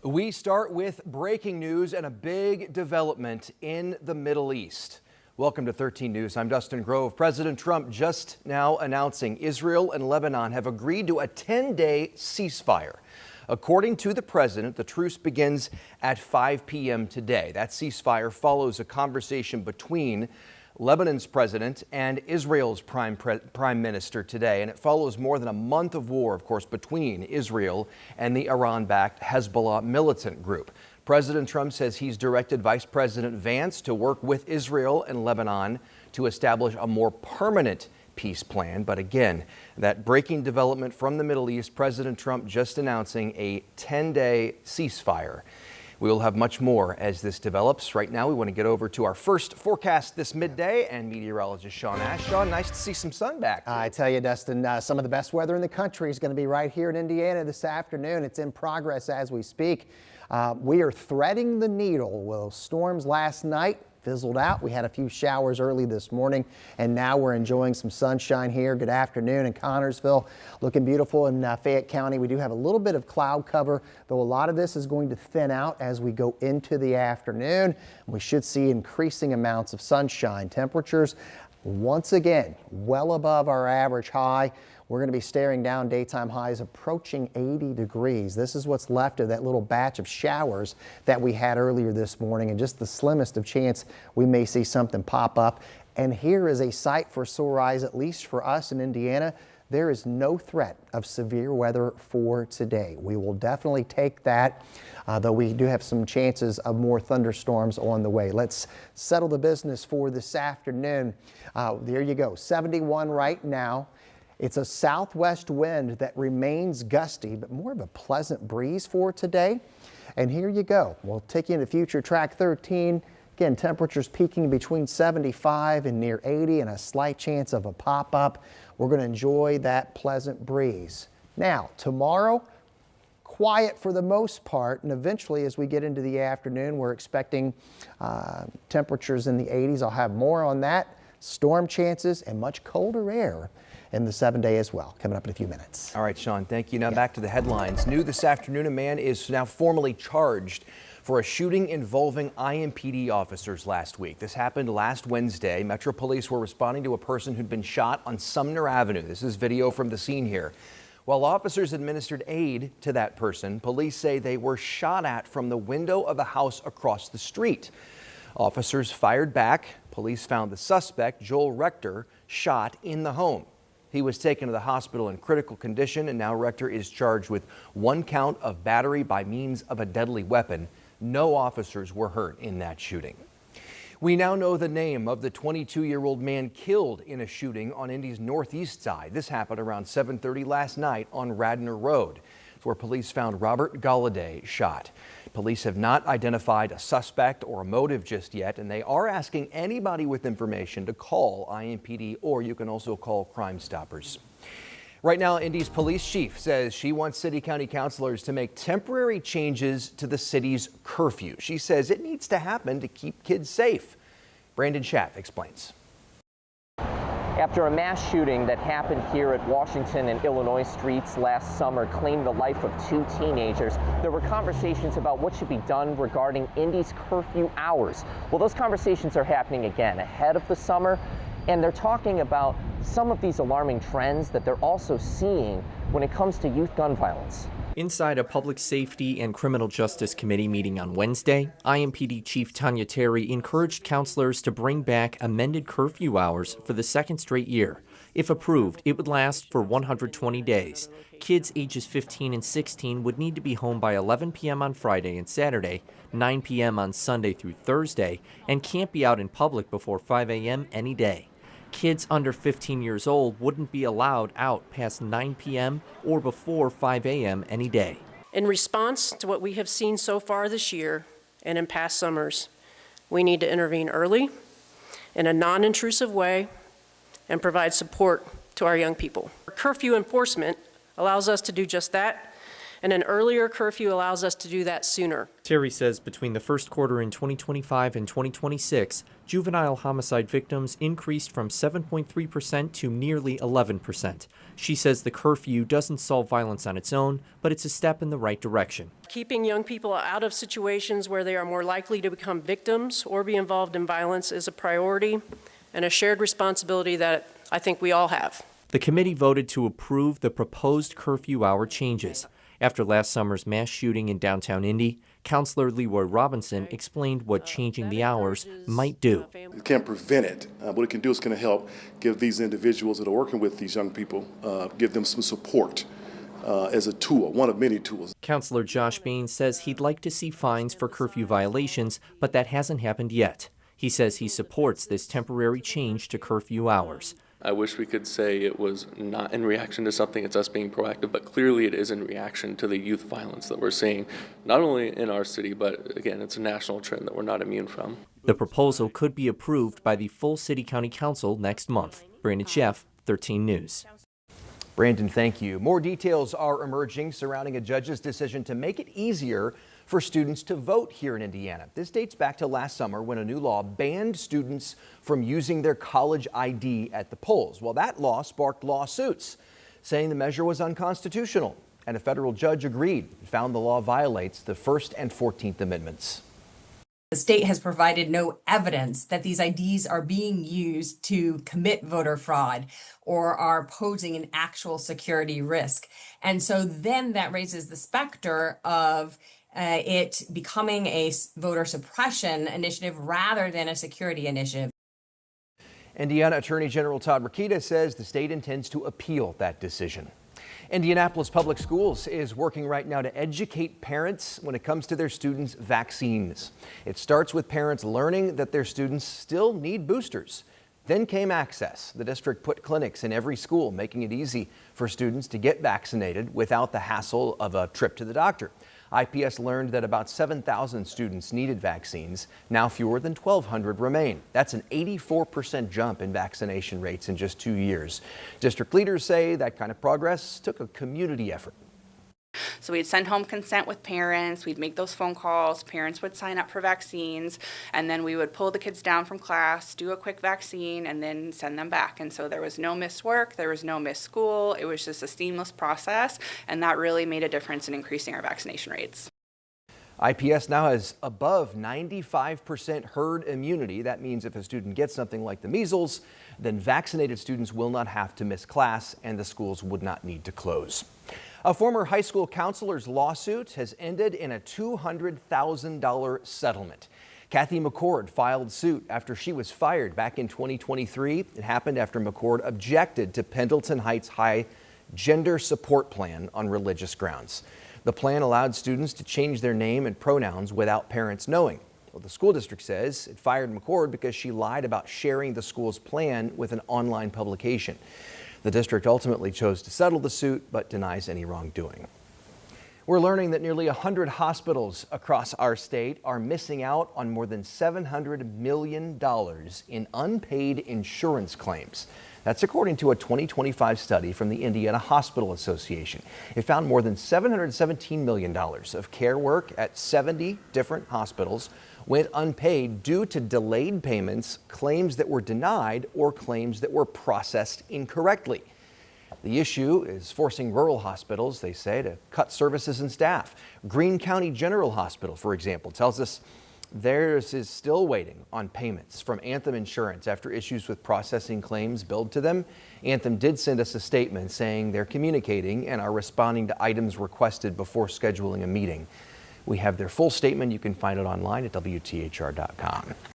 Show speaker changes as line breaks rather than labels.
We start with breaking news and a big development in the Middle East. Welcome to 13 News. I'm Dustin Grove. President Trump just now announcing Israel and Lebanon have agreed to a 10-day ceasefire. According to the president, the truce begins at 5 p.m. today. That ceasefire follows a conversation between Lebanon's president and Israel's prime minister today, and it follows more than a month of war, of course, between Israel and the Iran-backed Hezbollah militant group. President Trump says he's directed Vice President Vance to work with Israel and Lebanon to establish a more permanent peace plan. But again, that breaking development from the Middle East, President Trump just announcing a 10-day ceasefire. We will have much more as this develops. Right now, we want to get over to our first forecast this midday and meteorologist Sean Ash. Sean, nice to see some sun back.
I tell you, Dustin, some of the best weather in the country is going to be right here in Indiana this afternoon. It's in progress as we speak. We are threading the needle. Well, storms last night fizzled out. We had a few showers early this morning, and now we're enjoying some sunshine here. Good afternoon in Connorsville. Looking beautiful in Fayette County. We do have a little bit of cloud cover, though a lot of this is going to thin out as we go into the afternoon. We should see increasing amounts of sunshine. Temperatures, once again, well above our average high. We're going to be staring down daytime highs approaching 80 degrees. This is what's left of that little batch of showers that we had earlier this morning, and just the slimmest of chance we may see something pop up. And here is a sight for sore eyes, at least for us in Indiana. There is no threat of severe weather for today. We will definitely take that, though we do have some chances of more thunderstorms on the way. Let's settle the business for this afternoon. There you go, 71 right now. It's a southwest wind that remains gusty, but more of a pleasant breeze for today. And here you go. We'll take you into future track 13. Again, temperatures peaking between 75 and near 80 and a slight chance of a pop-up. We're going to enjoy that pleasant breeze. Now, tomorrow, quiet for the most part, and eventually as we get into the afternoon, we're expecting temperatures in the 80s. I'll have more on that. Storm chances and much colder air in the 7-day as well, coming up in a few minutes.
All right, Sean, thank you. Now back to the headlines. New this afternoon, a man is now formally charged for a shooting involving IMPD officers last week. This happened last Wednesday. Metro Police were responding to a person who'd been shot on Sumner Avenue. This is video from the scene here. While officers administered aid to that person, police say they were shot at from the window of a house across the street. Officers fired back. Police found the suspect, Joel Rector, shot in the home. He was taken to the hospital in critical condition, and now Rector is charged with 1 count of battery by means of a deadly weapon. No officers were hurt in that shooting. We now know the name of the 22-year-old man killed in a shooting on Indy's northeast side. This happened around 7:30 last night on Radnor Road, where police found Robert Galladay shot. Police have not identified a suspect or a motive just yet, and they are asking anybody with information to call IMPD, or you can also call Crime Stoppers. Right now, Indy's police chief says she wants city county councilors to make temporary changes to the city's curfew. She says it needs to happen to keep kids safe. Brandon Schaff explains.
After a mass shooting that happened here at Washington and Illinois streets last summer claimed the life of 2 teenagers, there were conversations about what should be done regarding Indy's curfew hours. Well, those conversations are happening again ahead of the summer, and they're talking about some of these alarming trends that they're also seeing when it comes to youth gun violence.
Inside a Public Safety and Criminal Justice Committee meeting on Wednesday, IMPD Chief Tanya Terry encouraged counselors to bring back amended curfew hours for the 2nd straight year. If approved, it would last for 120 days. Kids ages 15 and 16 would need to be home by 11 p.m. on Friday and Saturday, 9 p.m. on Sunday through Thursday, and can't be out in public before 5 a.m. any day. Kids under 15 years old wouldn't be allowed out past 9 p.m. or before 5 a.m. any day.
In response to what we have seen so far this year and in past summers, we need to intervene early in a non-intrusive way and provide support to our young people. Curfew enforcement allows us to do just that and an earlier curfew allows us to do that sooner.
Terry says between the first quarter in 2025 and 2026, juvenile homicide victims increased from 7.3% to nearly 11%. She says the curfew doesn't solve violence on its own, but it's a step in the right direction.
Keeping young people out of situations where they are more likely to become victims or be involved in violence is a priority and a shared responsibility that I think we all have.
The committee voted to approve the proposed curfew hour changes. After last summer's mass shooting in downtown Indy, Councilor Leroy Robinson explained what changing the hours might do.
It can't prevent it. What it can do is going to help give these individuals that are working with these young people, give them some support as a tool, one of many tools.
Councilor Josh Bain says he'd like to see fines for curfew violations, but that hasn't happened yet. He says he supports this temporary change to curfew hours.
I wish we could say it was not in reaction to something, it's us being proactive, but clearly it is in reaction to the youth violence that we're seeing, not only in our city, but again, it's a national trend that we're not immune from.
The proposal could be approved by the full City-County Council next month. Brandon Sheff, 13 News.
Brandon, thank you. More details are emerging surrounding a judge's decision to make it easier for students to vote here in Indiana. This dates back to last summer when a new law banned students from using their college ID at the polls. Well, that law sparked lawsuits saying the measure was unconstitutional, and a federal judge agreed and found the law violates the First and 14th Amendments.
The state has provided no evidence that these IDs are being used to commit voter fraud or are posing an actual security risk. And so then that raises the specter of it becoming a voter suppression initiative rather than a security initiative.
Indiana Attorney General Todd Rokita says the state intends to appeal that decision. Indianapolis Public Schools is working right now to educate parents when it comes to their students' vaccines. It starts with parents learning that their students still need boosters. Then came access. The district put clinics in every school, making it easy for students to get vaccinated without the hassle of a trip to the doctor. IPS learned that about 7,000 students needed vaccines. Now fewer than 1,200 remain. That's an 84% jump in vaccination rates in just 2 years. District leaders say that kind of progress took a community effort.
So we'd send home consent with parents, we'd make those phone calls, parents would sign up for vaccines, and then we would pull the kids down from class, do a quick vaccine, and then send them back. And so there was no missed work, there was no missed school, it was just a seamless process, and that really made a difference in increasing our vaccination rates.
IPS now has above 95% herd immunity. That means if a student gets something like the measles, then vaccinated students will not have to miss class and the schools would not need to close. A former high school counselor's lawsuit has ended in a $200,000 settlement. Kathy McCord filed suit after she was fired back in 2023. It happened after McCord objected to Pendleton Heights High gender support plan on religious grounds. The plan allowed students to change their name and pronouns without parents knowing. Well, the school district says it fired McCord because she lied about sharing the school's plan with an online publication. The district ultimately chose to settle the suit, but denies any wrongdoing. We're learning that nearly 100 hospitals across our state are missing out on more than $700 million in unpaid insurance claims. That's according to a 2025 study from the Indiana Hospital Association. It found more than $717 million of care work at 70 different hospitals went unpaid due to delayed payments, claims that were denied, or claims that were processed incorrectly. The issue is forcing rural hospitals, they say, to cut services and staff. Greene County General Hospital, for example, tells us theirs is still waiting on payments from Anthem Insurance after issues with processing claims billed to them. Anthem did send us a statement saying they're communicating and are responding to items requested before scheduling a meeting. We have their full statement. You can find it online at WTHR.com.